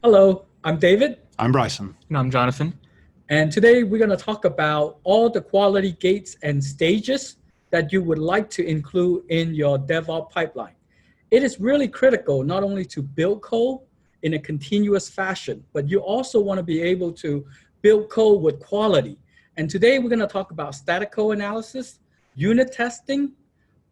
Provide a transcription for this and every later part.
Hello, I'm David. I'm Bryson. And I'm Jonathan. And today we're going to talk about all the quality gates and stages that you would like to include in your DevOps pipeline. It is really critical not only to build code in a continuous fashion, but you also want to be able to build code with quality. And today we're going to talk about static code analysis, unit testing,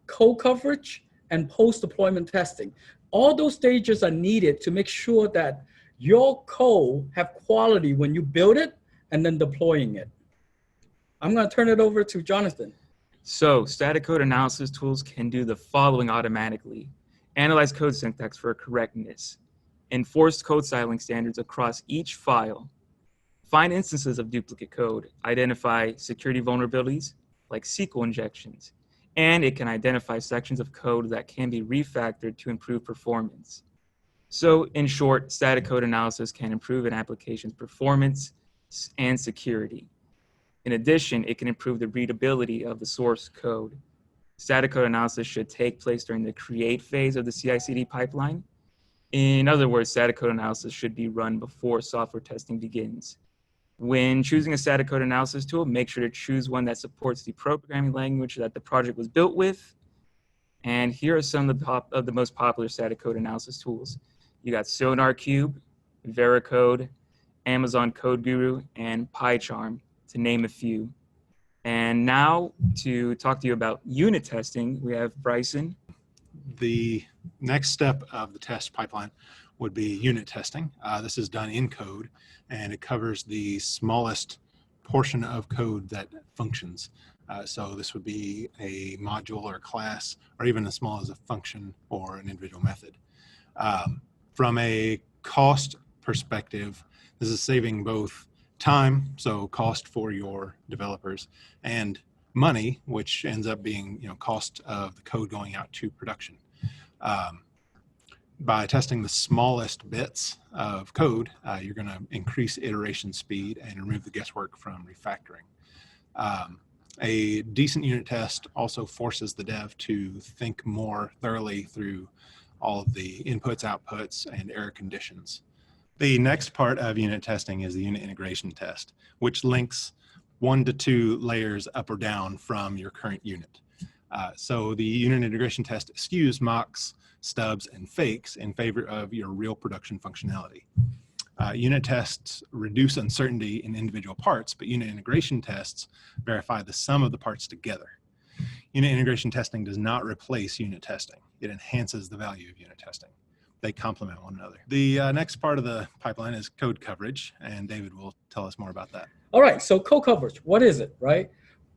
code coverage, and post-deployment testing. All those stages are needed to make sure that your code have quality when you build it and then deploying it. I'm going to turn it over to Jonathan. So static code analysis tools can do the following automatically. Analyze code syntax for correctness. Enforce code styling standards across each file. Find instances of duplicate code. Identify security vulnerabilities like SQL injections. And it can identify sections of code that can be refactored to improve performance. So in short, static code analysis can improve an application's performance and security. In addition, it can improve the readability of the source code. Static code analysis should take place during the create phase of the CICD pipeline. In other words, static code analysis should be run before software testing begins. When choosing a static code analysis tool, make sure to choose one that supports the programming language that the project was built with. And here are some of the most popular static code analysis tools. You got SonarQube, Veracode, Amazon CodeGuru, and PyCharm, to name a few. And now to talk to you about unit testing, we have Bryson. The next step of the test pipeline would be unit testing. This is done in code, and it covers the smallest portion of code that functions. So this would be a module or a class, or even as small as a function or an individual method. From a cost perspective, this is saving both time, so cost for your developers, and money, which ends up being cost of the code going out to production. By testing the smallest bits of code, you're going to increase iteration speed and remove the guesswork from refactoring. A decent unit test also forces the dev to think more thoroughly through all of the inputs, outputs, and error conditions. The next part of unit testing is the unit integration test, which links 1 to 2 layers up or down from your current unit. So the unit integration test eschews mocks, stubs, and fakes in favor of your real production functionality. Unit tests reduce uncertainty in individual parts, but unit integration tests verify the sum of the parts together. Unit integration testing does not replace unit testing. It enhances the value of unit testing. They complement one another. The next part of the pipeline is code coverage, and David will tell us more about that. All right, so code coverage, what is it, right?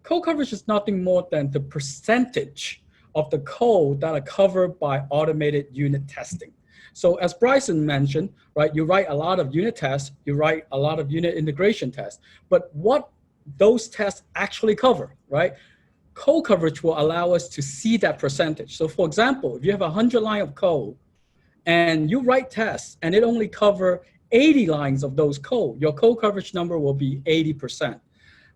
Code coverage is nothing more than the percentage of the code that are covered by automated unit testing. So as Bryson mentioned, right, you write a lot of unit tests, you write a lot of unit integration tests, but what those tests actually cover, right? Code coverage will allow us to see that percentage. So for example, if you have 100 lines of code and you write tests and it only cover 80 lines of those code, your code coverage number will be 80%.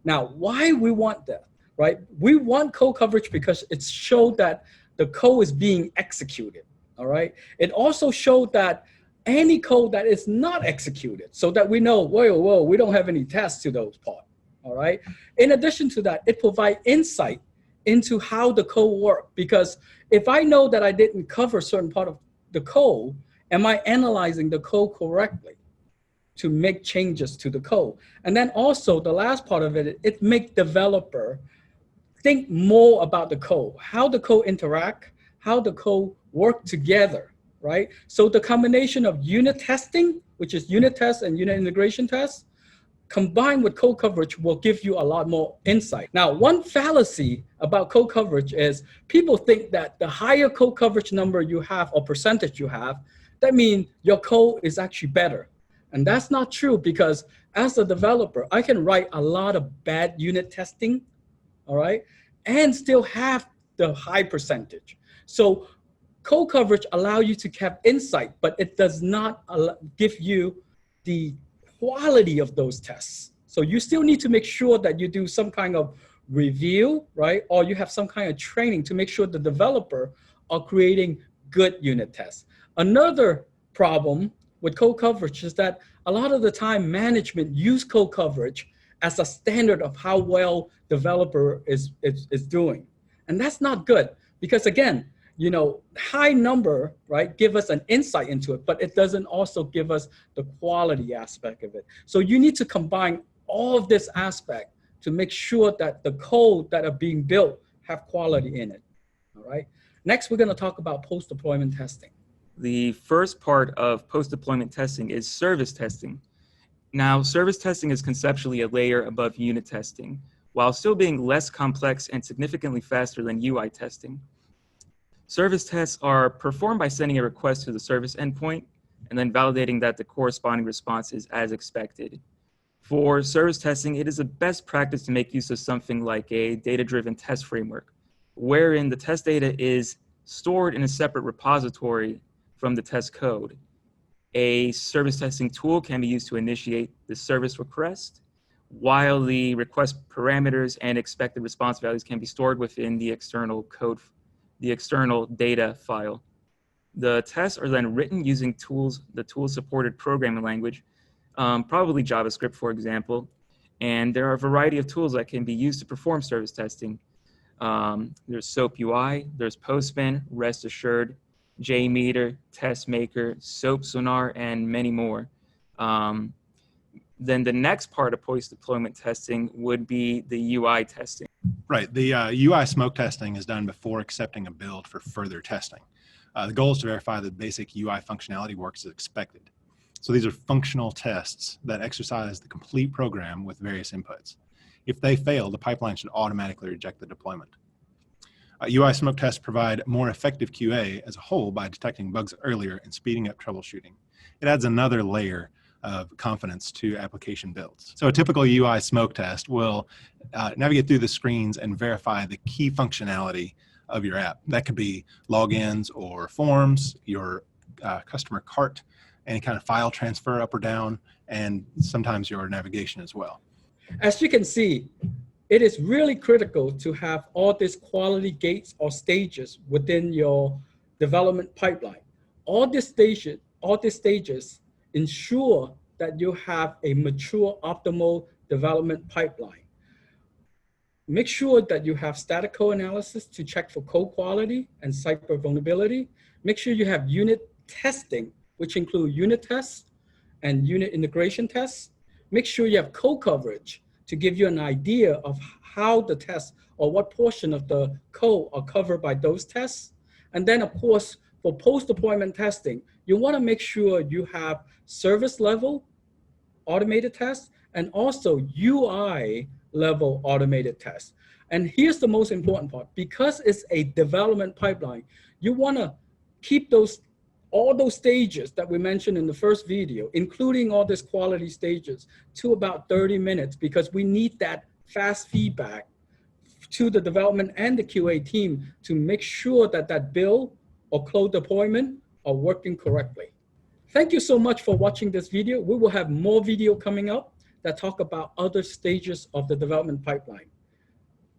Now, why we want that, right? We want code coverage because it showed that the code is being executed, all right? It also showed that any code that is not executed, so that we know, whoa, we don't have any tests to those parts, all right? In addition to that, it provides insight into how the code works, because if I know that I didn't cover a certain part of the code, am I analyzing the code correctly to make changes to the code? And then also the last part of it makes developer think more about the code, how the code interact, how the code work together, right? So the combination of unit testing, which is unit tests and unit integration tests, combined with code coverage will give you a lot more insight. Now, one fallacy about code coverage is people think that the higher code coverage number you have or percentage you have, that means your code is actually better. And that's not true, because as a developer, I can write a lot of bad unit testing, all right, and still have the high percentage. So code coverage allows you to have insight, but it does not give you the quality of those tests. So you still need to make sure that you do some kind of review, right? Or you have some kind of training to make sure the developer are creating good unit tests. Another problem with code coverage is that a lot of the time management use code coverage as a standard of how well developer is doing. And that's not good because again, high number, right, give us an insight into it, but it doesn't also give us the quality aspect of it. So you need to combine all of this aspect to make sure that the code that are being built have quality in it, all right? Next, we're gonna talk about post-deployment testing. The first part of post-deployment testing is service testing. Now, service testing is conceptually a layer above unit testing, while still being less complex and significantly faster than UI testing. Service tests are performed by sending a request to the service endpoint and then validating that the corresponding response is as expected. For service testing, it is a best practice to make use of something like a data-driven test framework, wherein the test data is stored in a separate repository from the test code. A service testing tool can be used to initiate the service request, while the request parameters and expected response values can be stored within the external data file. The tests are then written using the tool-supported programming language, probably JavaScript, for example. And there are a variety of tools that can be used to perform service testing. There's SOAP UI, there's Postman, Rest Assured, JMeter, TestMaker, SOAP Sonar, and many more. Then the next part of post-deployment testing would be the UI testing. Right. The UI smoke testing is done before accepting a build for further testing. The goal is to verify that basic UI functionality works as expected. So these are functional tests that exercise the complete program with various inputs. If they fail, the pipeline should automatically reject the deployment. UI smoke tests provide more effective QA as a whole by detecting bugs earlier and speeding up troubleshooting. It adds another layer of confidence to application builds. So a typical UI smoke test will navigate through the screens and verify the key functionality of your app. That could be logins or forms, your customer cart, any kind of file transfer up or down, and sometimes your navigation as well. As you can see, it is really critical to have all these quality gates or stages within your development pipeline. All these stages ensure that you have a mature, optimal development pipeline. Make sure that you have static code analysis to check for code quality and site vulnerability. Make sure you have unit testing, which include unit tests and unit integration tests. Make sure you have code coverage to give you an idea of how the tests or what portion of the code are covered by those tests. And then of course, for post-deployment testing, you wanna make sure you have service level automated tests and also UI level automated tests. And here's the most important part, because it's a development pipeline, you wanna keep all those stages that we mentioned in the first video, including all these quality stages, to about 30 minutes, because we need that fast feedback to the development and the QA team to make sure that that build or code deployment are working correctly. Thank you so much for watching this video. We will have more video coming up that talk about other stages of the development pipeline.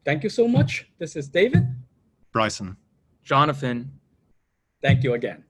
Thank you so much. This is David. Bryson. Jonathan. Thank you again.